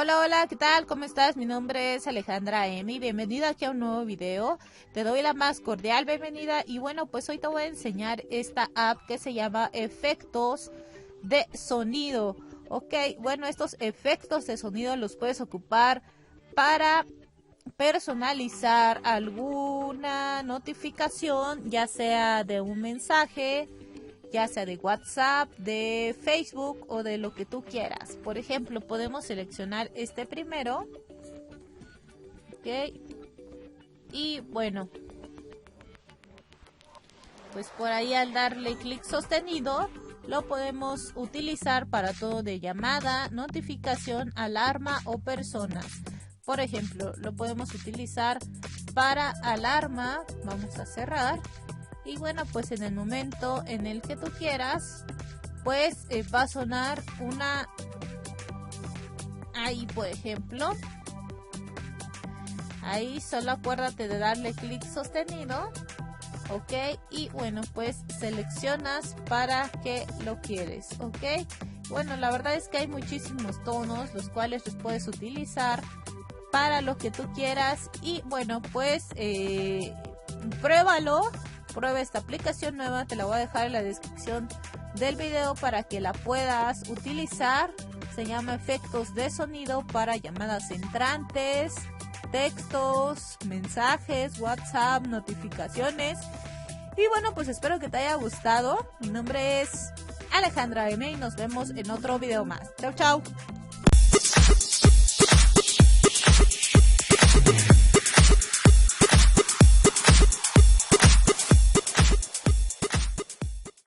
Hola, hola, ¿qué tal? ¿Cómo estás? Mi nombre es Alejandra M. Bienvenida aquí a un nuevo video. Te doy la más cordial bienvenida y bueno, pues hoy te voy a enseñar esta app que se llama Efectos de Sonido. Ok, bueno, estos efectos de sonido los puedes ocupar para personalizar alguna notificación, ya sea de un mensaje, ya sea de WhatsApp, de Facebook o de lo que tú quieras. Por ejemplo, podemos seleccionar este primero. Ok. Y bueno, pues por ahí al darle clic sostenido, lo podemos utilizar para todo de llamada, notificación, alarma o personas. Por ejemplo, lo podemos utilizar para alarma. Vamos a cerrar. Y bueno, pues en el momento en el que tú quieras, pues va a sonar una... Ahí, por ejemplo. Ahí solo acuérdate de darle clic sostenido. Ok, y bueno, pues seleccionas para qué lo quieres. Ok, bueno, la verdad es que hay muchísimos tonos, los cuales los puedes utilizar para lo que tú quieras. Y bueno, pues pruébalo. Prueba esta aplicación nueva, te la voy a dejar en la descripción del video para que la puedas utilizar. Se llama Efectos de Sonido para llamadas entrantes, textos, mensajes, WhatsApp, notificaciones. Y bueno, pues espero que te haya gustado. Mi nombre es Alejandra M y nos vemos en otro video más. Chau, chau.